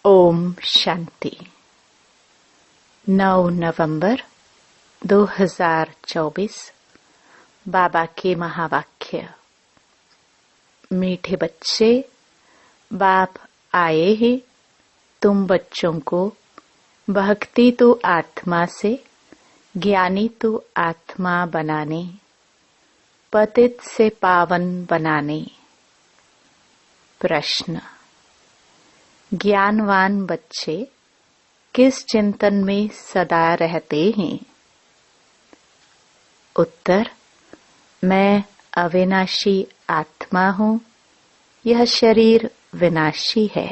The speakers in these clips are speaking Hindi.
ओम शांति। 9 नवंबर 2024 बाबा के महावाक्य। मीठे बच्चे, बाप आए हैं तुम बच्चों को भक्ति तो आत्मा से, ज्ञानी तो आत्मा बनाने, पतित से पावन बनाने। प्रश्न। ज्ञानवान बच्चे किस चिंतन में सदा रहते हैं? उत्तर। मैं अविनाशी आत्मा हूँ, यह शरीर विनाशी है।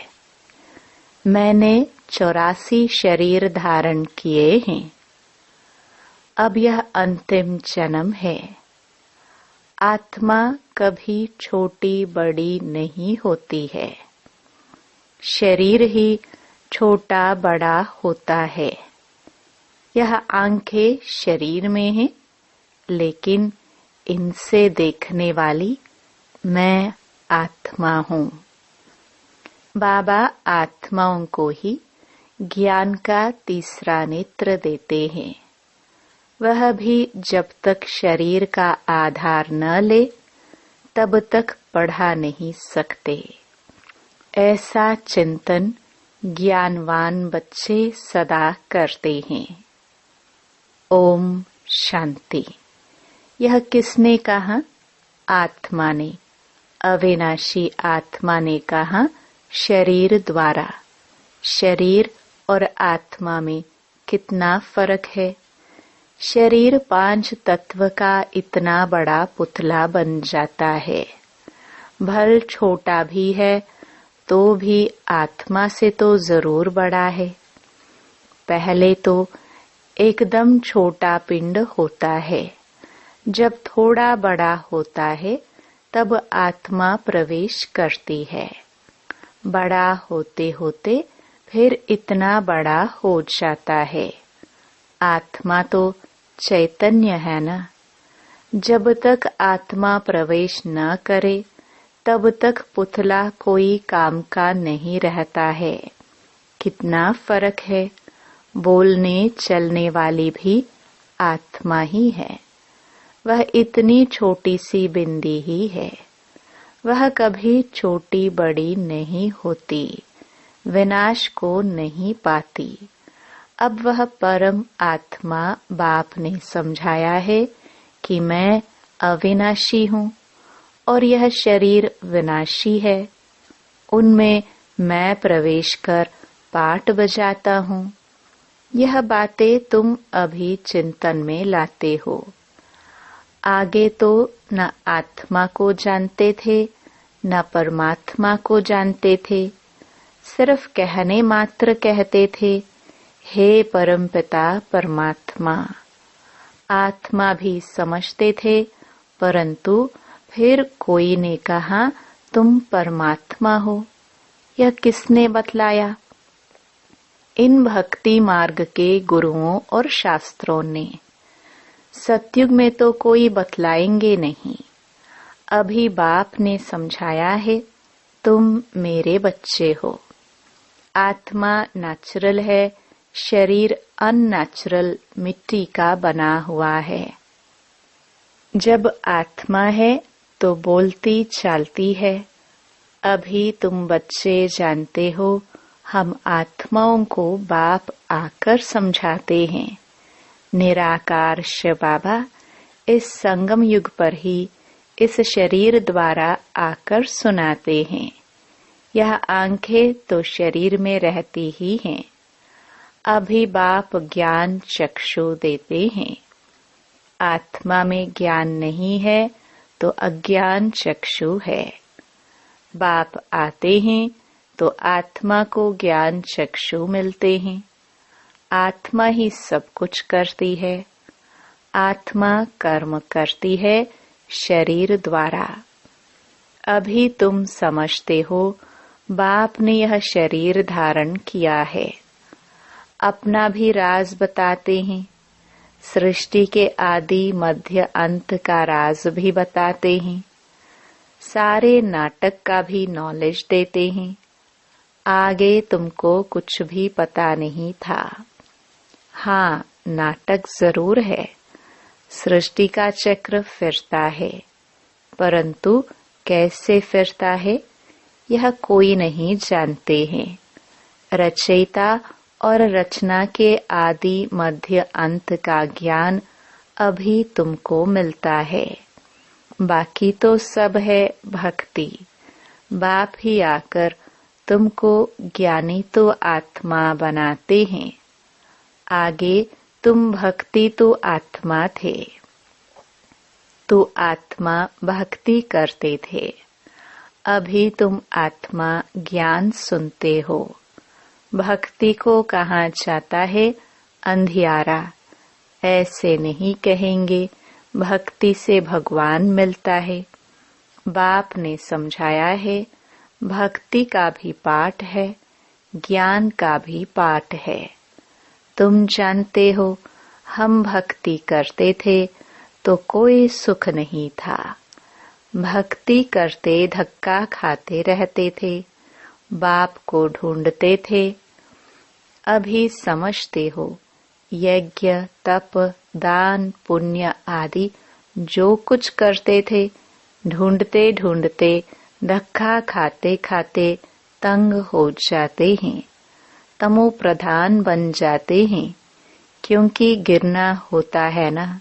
मैंने 84 शरीर धारण किए हैं। अब यह अंतिम जन्म है। आत्मा कभी छोटी बड़ी नहीं होती है, शरीर ही छोटा बड़ा होता है। यह आंखें शरीर में हैं, लेकिन इनसे देखने वाली मैं आत्मा हूँ। बाबा आत्माओं को ही ज्ञान का तीसरा नेत्र देते हैं। वह भी जब तक शरीर का आधार न ले तब तक पढ़ा नहीं सकते। ऐसा चिंतन ज्ञानवान बच्चे सदा करते हैं। ओम शांति। यह किसने कहा? आत्मा ने। अविनाशी आत्मा ने कहा शरीर द्वारा। शरीर और आत्मा में कितना फर्क है। शरीर 5 तत्व का इतना बड़ा पुतला बन जाता है। भल छोटा भी है तो भी आत्मा से तो जरूर बड़ा है। पहले तो एकदम छोटा पिंड होता है। जब थोड़ा बड़ा होता है तब आत्मा प्रवेश करती है। बड़ा होते होते फिर इतना बड़ा हो जाता है। आत्मा तो चैतन्य है ना। जब तक आत्मा प्रवेश न करे तब तक पुतला कोई काम का नहीं रहता है। कितना फर्क है। बोलने चलने वाली भी आत्मा ही है। वह इतनी छोटी सी बिंदी ही है। वह कभी छोटी बड़ी नहीं होती, विनाश को नहीं पाती। अब वह परम आत्मा बाप ने समझाया है कि मैं अविनाशी हूँ और यह शरीर विनाशी है। उनमें मैं प्रवेश कर पाठ बजाता हूँ। यह बातें तुम अभी चिंतन में लाते हो। आगे तो न आत्मा को जानते थे न परमात्मा को जानते थे। सिर्फ कहने मात्र कहते थे, हे परमपिता परमात्मा। आत्मा भी समझते थे, परंतु फिर कोई ने कहा तुम परमात्मा हो। यह किसने बतलाया? इन भक्ति मार्ग के गुरुओं और शास्त्रों ने। सतयुग में तो कोई बतलाएंगे नहीं। अभी बाप ने समझाया है, तुम मेरे बच्चे हो। आत्मा नेचुरल है, शरीर अननेचुरल मिट्टी का बना हुआ है। जब आत्मा है तो बोलती चालती है। अभी तुम बच्चे जानते हो, हम आत्माओं को बाप आकर समझाते हैं। निराकार शिव बाबा इस संगम युग पर ही इस शरीर द्वारा आकर सुनाते हैं। यह आंखें तो शरीर में रहती ही हैं। अभी बाप ज्ञान चक्षु देते हैं। आत्मा में ज्ञान नहीं है तो अज्ञान चक्षु है। बाप आते हैं तो आत्मा को ज्ञान चक्षु मिलते हैं। आत्मा ही सब कुछ करती है। आत्मा कर्म करती है शरीर द्वारा। अभी तुम समझते हो, बाप ने यह शरीर धारण किया है। अपना भी राज बताते हैं। सृष्टि के आदि मध्य अंत का राज भी बताते हैं। सारे नाटक का भी नॉलेज देते हैं। आगे तुमको कुछ भी पता नहीं था। हाँ, नाटक जरूर है, सृष्टि का चक्र फिरता है, परंतु कैसे फिरता है यह कोई नहीं जानते हैं। रचयिता और रचना के आदि मध्य अंत का ज्ञान अभी तुमको मिलता है, बाकी तो सब है भक्ति। बाप ही आकर तुमको ज्ञानी तो आत्मा बनाते हैं। आगे तुम भक्ति तो आत्मा थे, तो आत्मा भक्ति करते थे। अभी तुम आत्मा ज्ञान सुनते हो। भक्ति को कहा जाता है अंधियारा। ऐसे नहीं कहेंगे भक्ति से भगवान मिलता है। बाप ने समझाया है भक्ति का भी पाठ है, ज्ञान का भी पाठ है। तुम जानते हो हम भक्ति करते थे तो कोई सुख नहीं था। भक्ति करते धक्का खाते रहते थे, बाप को ढूंढते थे। अभी समझते हो यज्ञ तप दान पुण्य आदि जो कुछ करते थे, ढूंढते ढूंढते धक्का खाते खाते तंग हो जाते हैं, तमो प्रधान बन जाते हैं। क्योंकि गिरना होता है ना,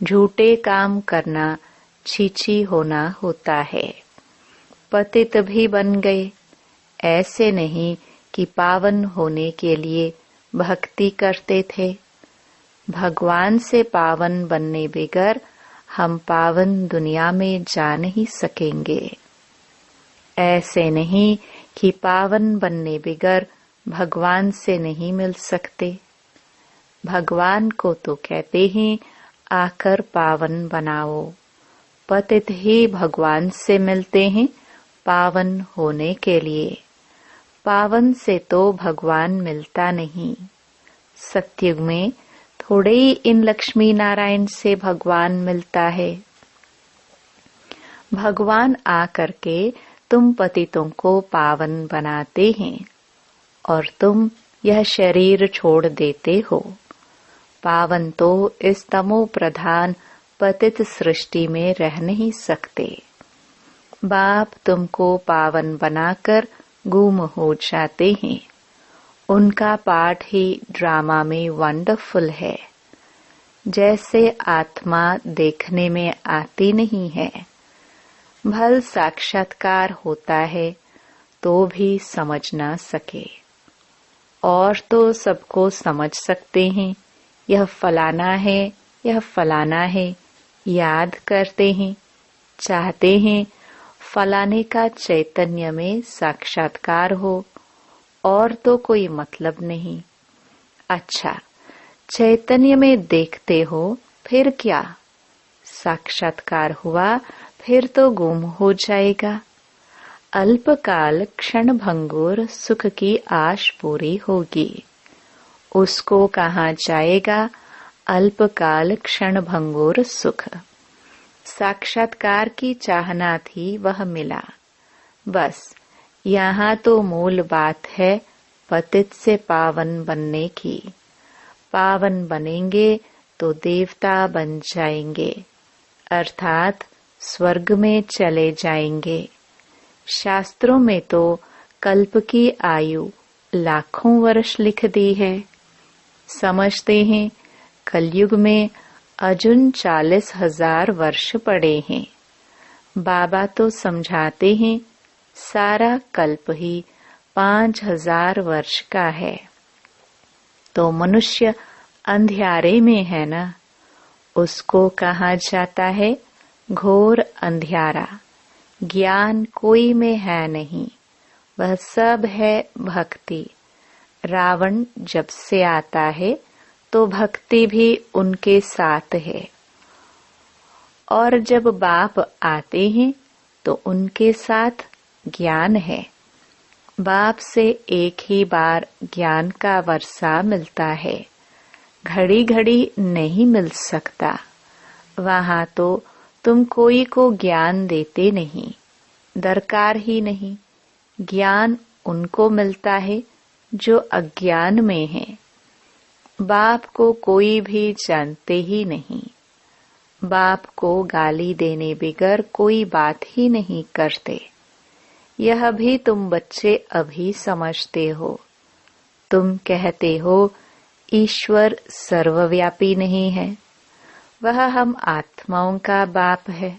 झूठे काम करना छीछी होना होता है। पतित भी बन गए। ऐसे नहीं कि पावन होने के लिए भक्ति करते थे। भगवान से पावन बनने बगैर हम पावन दुनिया में जा नहीं सकेंगे। ऐसे नहीं कि पावन बनने बगैर भगवान से नहीं मिल सकते। भगवान को तो कहते हैं आकर पावन बनाओ। पतित ही भगवान से मिलते हैं पावन होने के लिए। पावन से तो भगवान मिलता नहीं। सतयुग में थोड़े ही इन लक्ष्मी नारायण से भगवान मिलता है। भगवान आकर के तुम पतितों को पावन बनाते हैं और तुम यह शरीर छोड़ देते हो। पावन तो इस तमो प्रधान पतित सृष्टि में रह नहीं सकते। बाप तुमको पावन बनाकर गुम हो जाते हैं। उनका पाठ ही ड्रामा में वंडरफुल है। जैसे आत्मा देखने में आती नहीं है, भल साक्षात्कार होता है तो भी समझ ना सके। और तो सबको समझ सकते हैं, यह फलाना है, यह फलाना है, याद करते हैं, चाहते हैं फलाने का चैतन्य में साक्षात्कार हो, और तो कोई मतलब नहीं। अच्छा, चैतन्य में देखते हो फिर क्या? साक्षात्कार हुआ फिर तो गुम हो जाएगा। अल्पकाल क्षण भंगुर सुख की आश पूरी होगी। उसको कहा जाएगा अल्पकाल क्षण भंगुर सुख। साक्षात्कार की चाहना थी, वह मिला। बस यहाँ तो मूल बात है पतित से पावन बनने की। पावन बनेंगे तो देवता बन जाएंगे, अर्थात स्वर्ग में चले जाएंगे। शास्त्रों में तो कल्प की आयु लाखों वर्ष लिख दी है। समझते हैं कलयुग में अजुन 40,000 वर्ष पड़े हैं। बाबा तो समझाते हैं सारा कल्प ही 5,000 वर्ष का है। तो मनुष्य अंधियारे में है ना, उसको कहा जाता है घोर अंधियारा। ज्ञान कोई में है नहीं, वह सब है भक्ति। रावण जब से आता है तो भक्ति भी उनके साथ है, और जब बाप आते हैं तो उनके साथ ज्ञान है। बाप से एक ही बार ज्ञान का वर्षा मिलता है, घड़ी घड़ी नहीं मिल सकता। वहाँ तो तुम कोई को ज्ञान देते नहीं, दरकार ही नहीं। ज्ञान उनको मिलता है जो अज्ञान में है। बाप को कोई भी जानते ही नहीं। बाप को गाली देने बगैर कोई बात ही नहीं करते। यह भी तुम बच्चे अभी समझते हो। तुम कहते हो ईश्वर सर्वव्यापी नहीं है, वह हम आत्माओं का बाप है,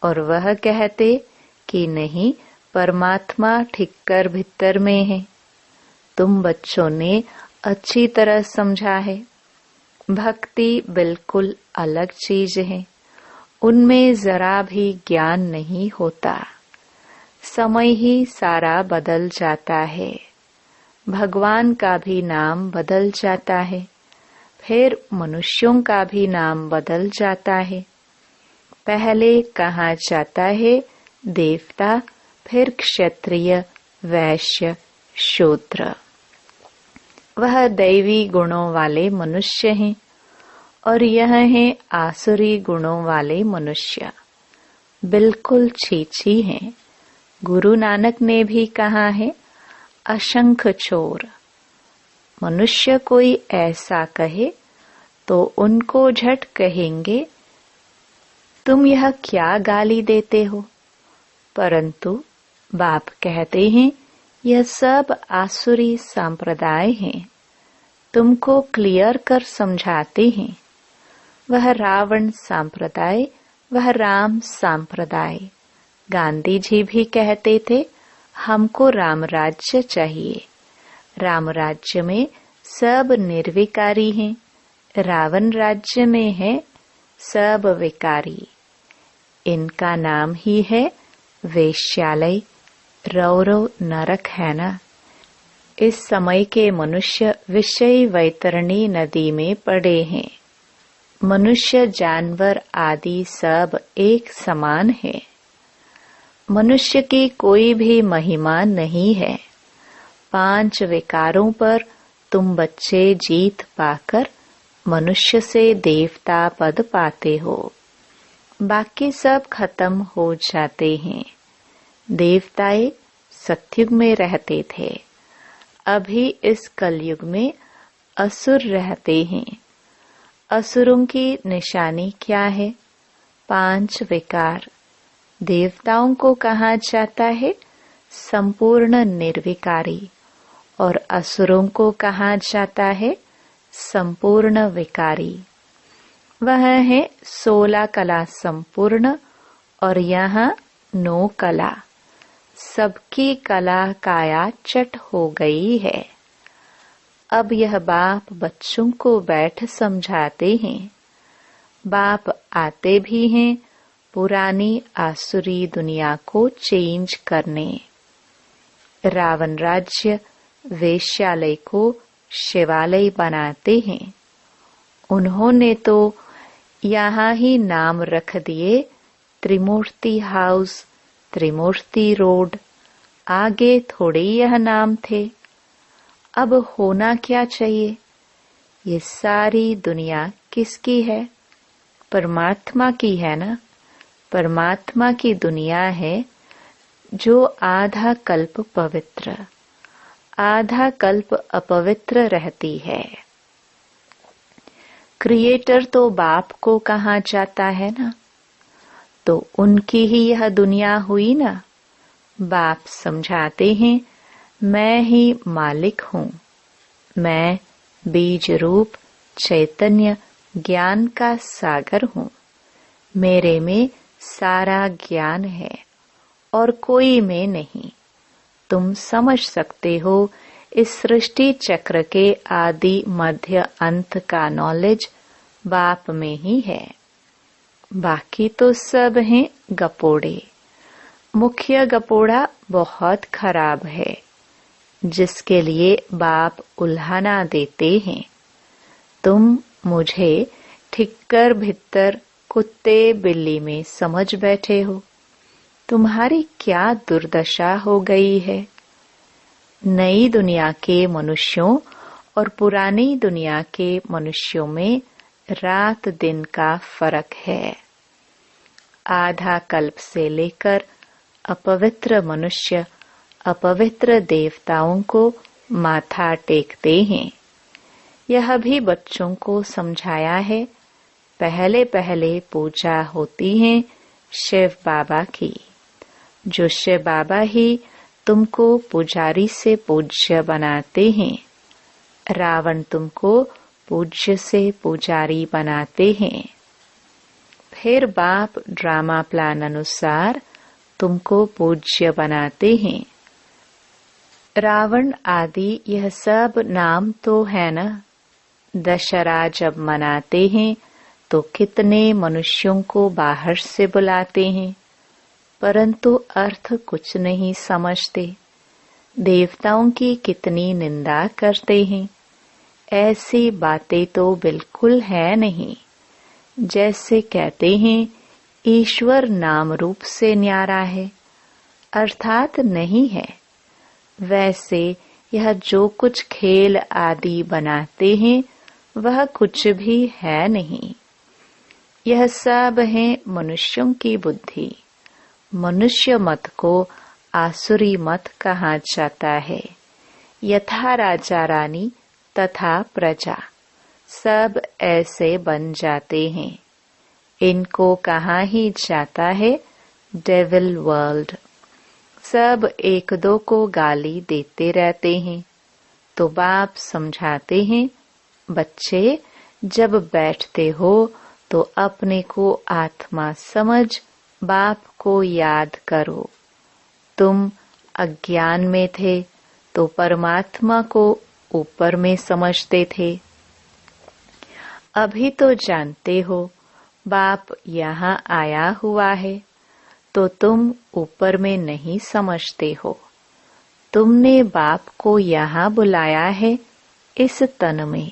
और वह कहते कि नहीं, परमात्मा ठिक्कर भीतर में है। तुम बच्चों ने अच्छी तरह समझा है, भक्ति बिल्कुल अलग चीज है। उनमें जरा भी ज्ञान नहीं होता। समय ही सारा बदल जाता है। भगवान का भी नाम बदल जाता है, फिर मनुष्यों का भी नाम बदल जाता है। पहले कहा जाता है देवता, फिर क्षत्रिय, वैश्य, शूद्र। वह दैवी गुणों वाले मनुष्य हैं, और यह हैं आसुरी गुणों वाले मनुष्य। बिल्कुल छीछी हैं। गुरु नानक ने भी कहा है असंख्य चोर। मनुष्य कोई ऐसा कहे तो उनको झट कहेंगे तुम यह क्या गाली देते हो, परंतु बाप कहते हैं यह सब आसुरी संप्रदाय हैं। तुमको क्लियर कर समझाते हैं। वह रावण संप्रदाय, वह राम संप्रदाय। गांधी जी भी कहते थे हमको राम राज्य चाहिए। राम राज्य में सब निर्विकारी हैं, रावण राज्य में है सब विकारी। इनका नाम ही है वेश्यालय, रौरव नरक है ना। इस समय के मनुष्य विषय वैतरणी नदी में पड़े हैं। मनुष्य, जानवर आदि सब एक समान है। मनुष्य की कोई भी महिमा नहीं है। 5 विकारों पर तुम बच्चे जीत पाकर मनुष्य से देवता पद पाते हो। बाकी सब खत्म हो जाते हैं। देवताएं सतयुग में रहते थे, अभी इस कलयुग में असुर रहते हैं। असुरों की निशानी क्या है? 5 विकार। देवताओं को कहा जाता है संपूर्ण निर्विकारी, और असुरों को कहा जाता है संपूर्ण विकारी। वह है 16 कला संपूर्ण, और यहाँ 9 कला। सबकी कला कायाचट हो गई है। अब यह बाप बच्चों को बैठ समझाते हैं। बाप आते भी हैं पुरानी आसुरी दुनिया को चेंज करने। रावण राज्य वेश्यालय को शिवालय बनाते हैं। उन्होंने तो यहाँ ही नाम रख दिए त्रिमूर्ति हाउस, त्रिमूर्ति रोड। आगे थोड़े यह नाम थे। अब होना क्या चाहिए? ये सारी दुनिया किसकी है? परमात्मा की है ना। परमात्मा की दुनिया है जो आधा कल्प पवित्र, आधा कल्प अपवित्र रहती है। क्रिएटर तो बाप को कहा जाता है ना, तो उनकी ही यह दुनिया हुई ना। बाप समझाते हैं मैं ही मालिक हूँ। मैं बीज रूप चैतन्य ज्ञान का सागर हूँ। मेरे में सारा ज्ञान है और कोई में नहीं। तुम समझ सकते हो इस सृष्टि चक्र के आदि मध्य अंत का नॉलेज बाप में ही है। बाकी तो सब हैं गपोड़े। मुख्य गपोड़ा बहुत खराब है, जिसके लिए बाप उल्हाना देते हैं। तुम मुझे ठिक्कर भित्तर कुत्ते बिल्ली में समझ बैठे हो। तुम्हारी क्या दुर्दशा हो गई है। नई दुनिया के मनुष्यों और पुरानी दुनिया के मनुष्यों में रात दिन का फर्क है। आधा कल्प से लेकर अपवित्र मनुष्य अपवित्र देवताओं को माथा टेकते हैं। यह भी बच्चों को समझाया है। पहले पहले पूजा होती है शिव बाबा की, जो शिव बाबा ही तुमको पुजारी से पूज्य बनाते हैं। रावण तुमको पूज्य से पुजारी बनाते हैं। फिर बाप ड्रामा प्लान अनुसार तुमको पूज्य बनाते हैं। रावण आदि यह सब नाम तो है ना। दशहरा जब मनाते हैं तो कितने मनुष्यों को बाहर से बुलाते हैं, परंतु अर्थ कुछ नहीं समझते। देवताओं की कितनी निंदा करते हैं। ऐसी बातें तो बिल्कुल है नहीं। जैसे कहते हैं ईश्वर नाम रूप से न्यारा है, अर्थात नहीं है। वैसे यह जो कुछ खेल आदि बनाते हैं वह कुछ भी है नहीं। यह सब है मनुष्यों की बुद्धि। मनुष्य मत को आसुरी मत कहा जाता है। यथा राजा रानी तथा प्रजा सब ऐसे बन जाते हैं। इनको कहा ही जाता है डेविल वर्ल्ड। सब एक दो को गाली देते रहते हैं। तो बाप समझाते हैं, बच्चे जब बैठते हो तो अपने को आत्मा समझ बाप को याद करो। तुम अज्ञान में थे तो परमात्मा को ऊपर में समझते थे। अभी तो जानते हो बाप यहाँ आया हुआ है, तो तुम ऊपर में नहीं समझते हो। तुमने बाप को यहाँ बुलाया है इस तन में।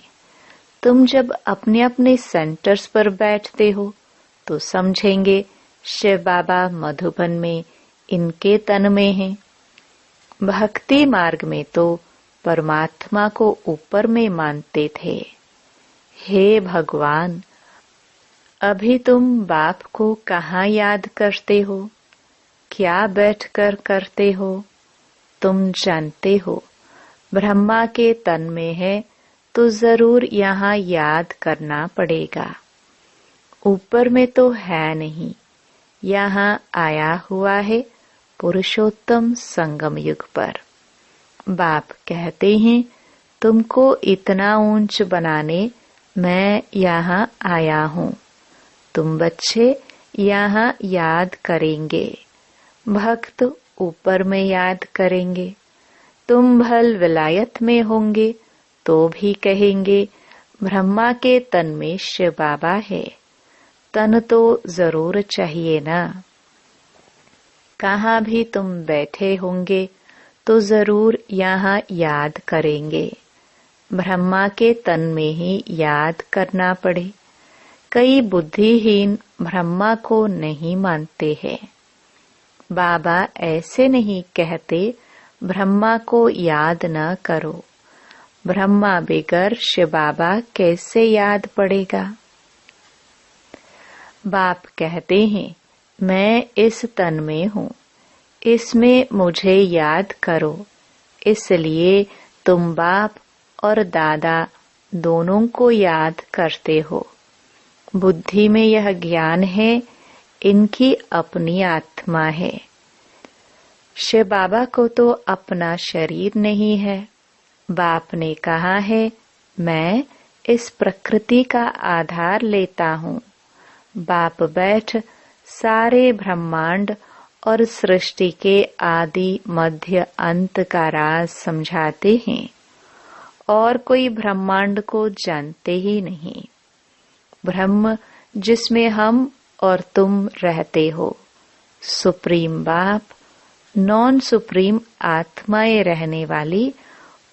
तुम जब अपने अपने सेंटर्स पर बैठते हो तो समझेंगे शिव बाबा मधुबन में इनके तन में हैं। भक्ति मार्ग में तो परमात्मा को ऊपर में मानते थे। हे भगवान, अभी तुम बाप को कहाँ याद करते हो? क्या बैठकर करते हो? तुम जानते हो ब्रह्मा के तन में है तो जरूर यहाँ याद करना पड़ेगा। ऊपर में तो है नहीं, यहाँ आया हुआ है पुरुषोत्तम संगम युग पर। बाप कहते हैं तुमको इतना ऊंच बनाने मैं यहाँ आया हूँ। तुम बच्चे यहाँ याद करेंगे, भक्त ऊपर में याद करेंगे। तुम भल विलायत में होंगे तो भी कहेंगे ब्रह्मा के तन में शिव बाबा है। तन तो जरूर चाहिए ना। कहाँ भी तुम बैठे होंगे तो जरूर यहाँ याद करेंगे। ब्रह्मा के तन में ही याद करना पड़े। कई बुद्धिहीन ब्रह्मा को नहीं मानते हैं। बाबा ऐसे नहीं कहते ब्रह्मा को याद न करो। ब्रह्मा बगैर शिव बाबा कैसे याद पड़ेगा? बाप कहते हैं मैं इस तन में हूँ, इसमें मुझे याद करो। इसलिए तुम बाप और दादा दोनों को याद करते हो। बुद्धि में यह ज्ञान है, इनकी अपनी आत्मा है। शिव बाबा को तो अपना शरीर नहीं है। बाप ने कहा है मैं इस प्रकृति का आधार लेता हूँ। बाप बैठ सारे ब्रह्मांड और सृष्टि के आदि मध्य अंत का राज समझाते हैं और कोई ब्रह्मांड को जानते ही नहीं। ब्रह्म जिसमें हम और तुम रहते हो, सुप्रीम बाप नॉन सुप्रीम आत्माएं रहने वाली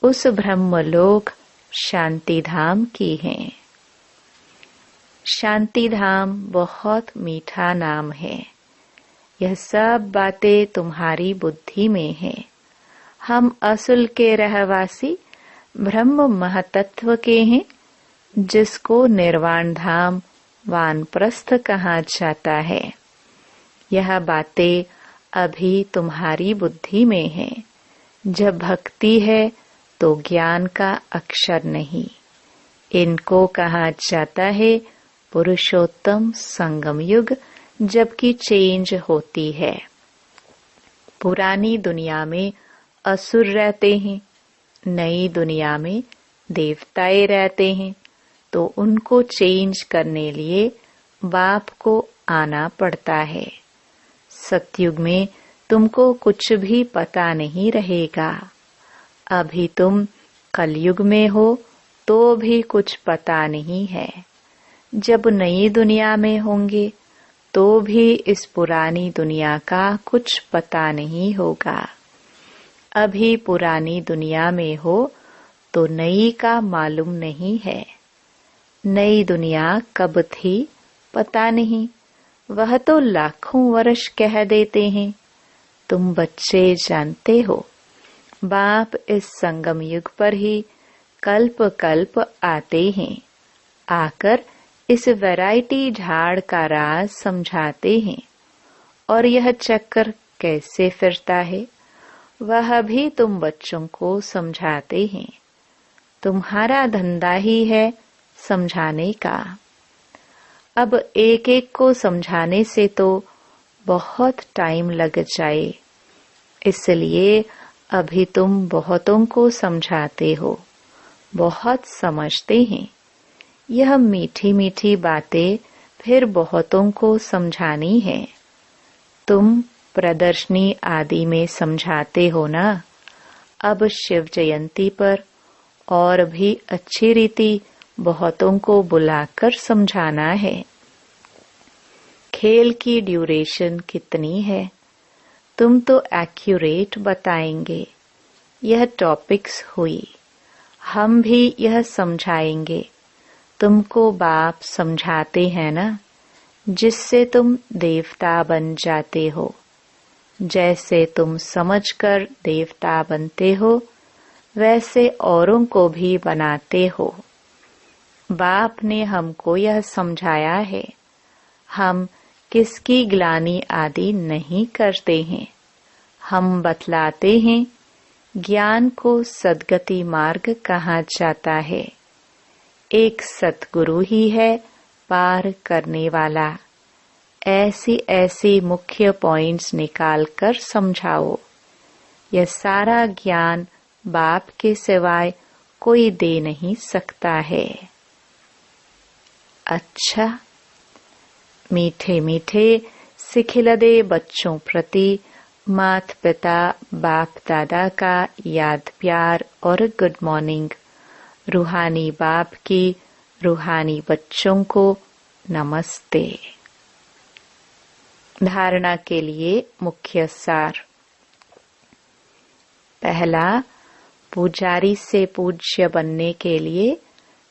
उस ब्रह्मलोक शांति धाम की हैं। शांति धाम बहुत मीठा नाम है। यह सब बातें तुम्हारी बुद्धि में है। हम असुल के रहवासी ब्रह्म महतत्व के हैं, जिसको निर्वाण धाम वानप्रस्थ कहा जाता है। यह बातें अभी तुम्हारी बुद्धि में है। जब भक्ति है तो ज्ञान का अक्षर नहीं। इनको कहा जाता है पुरुषोत्तम संगम युग, जबकि चेंज होती है। पुरानी दुनिया में असुर रहते हैं, नई दुनिया में देवताएं रहते हैं, तो उनको चेंज करने लिए बाप को आना पड़ता है। सतयुग में तुमको कुछ भी पता नहीं रहेगा। अभी तुम कलयुग में हो तो भी कुछ पता नहीं है। जब नई दुनिया में होंगे तो भी इस पुरानी दुनिया का कुछ पता नहीं होगा। अभी पुरानी दुनिया में हो तो नई का मालूम नहीं है। नई दुनिया कब थी पता नहीं, वह तो लाखों वर्ष कह देते हैं। तुम बच्चे जानते हो, बाप इस संगम युग पर ही कल्प कल्प आते हैं। आकर इस वैरायटी झाड़ का राज समझाते हैं। और यह चक्कर कैसे फिरता है वह भी तुम बच्चों को समझाते हैं। तुम्हारा धंधा ही है समझाने का। अब एक एक को समझाने से तो बहुत टाइम लग जाए, इसलिए अभी तुम बहुतों को समझाते हो, बहुत समझते हैं। यह मीठी मीठी बातें फिर बहुतों को समझानी है। तुम प्रदर्शनी आदि में समझाते हो ना, अब शिव जयंती पर और भी अच्छी रीति बहुतों को बुलाकर समझाना है। खेल की ड्यूरेशन कितनी है तुम तो एक्यूरेट बताएंगे। यह टॉपिक्स हुई, हम भी यह समझाएंगे। तुमको बाप समझाते हैं ना, जिससे तुम देवता बन जाते हो। जैसे तुम समझकर देवता बनते हो, वैसे औरों को भी बनाते हो। बाप ने हमको यह समझाया है। हम किसकी ग्लानि आदि नहीं करते हैं। हम बतलाते हैं ज्ञान को सद्गति मार्ग कहा जाता है। एक सतगुरु ही है पार करने वाला। ऐसी ऐसी मुख्य पॉइंट्स निकाल कर समझाओ। यह सारा ज्ञान बाप के सिवाय कोई दे नहीं सकता है। अच्छा, मीठे मीठे सिखिलदे बच्चों प्रति माता पिता बाप दादा का याद प्यार और गुड मॉर्निंग। रूहानी बाप की रूहानी बच्चों को नमस्ते। धारणा के लिए मुख्य सार। पहला, पुजारी से पूज्य बनने के लिए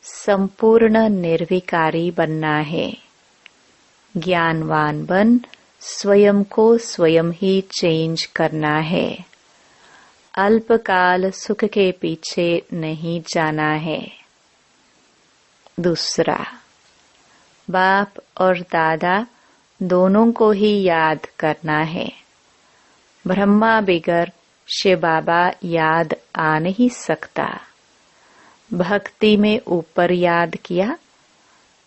संपूर्ण निर्विकारी बनना है। ज्ञानवान बन स्वयं को स्वयं ही चेंज करना है। अल्पकाल सुख के पीछे नहीं जाना है। दूसरा, बाप और दादा दोनों को ही याद करना है। ब्रह्मा बिगर शिव बाबा याद आ नहीं सकता। भक्ति में ऊपर याद किया,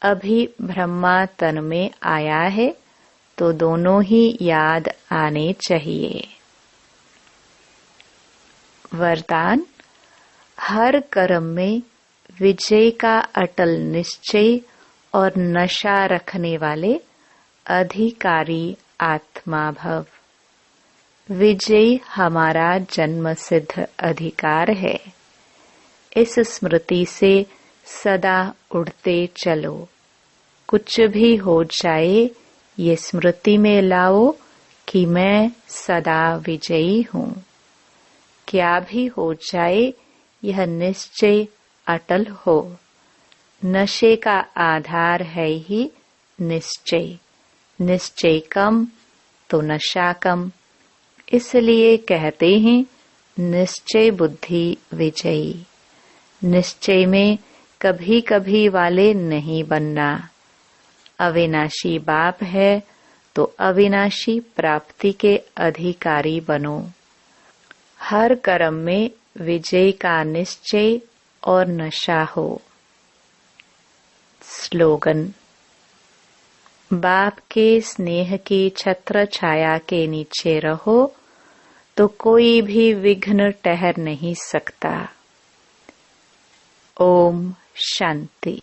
अभी ब्रह्मा तन में आया है तो दोनों ही याद आने चाहिए। वरदान, हर कर्म में विजय का अटल निश्चय और नशा रखने वाले अधिकारी आत्मा भव। विजय हमारा जन्म सिद्ध अधिकार है। इस स्मृति से सदा उड़ते चलो। कुछ भी हो जाए ये स्मृति में लाओ कि मैं सदा विजयी हूँ। क्या भी हो जाए यह निश्चय अटल हो। नशे का आधार है ही निश्चय। निश्चय कम तो नशा कम। इसलिए कहते हैं निश्चय बुद्धि विजयी। निश्चय में कभी कभी वाले नहीं बनना। अविनाशी बाप है तो अविनाशी प्राप्ति के अधिकारी बनो। हर कर्म में विजय का निश्चय और नशा हो। स्लोगन। बाप के स्नेह की छत्र छाया के नीचे रहो तो कोई भी विघ्न ठहर नहीं सकता। ओम शांति।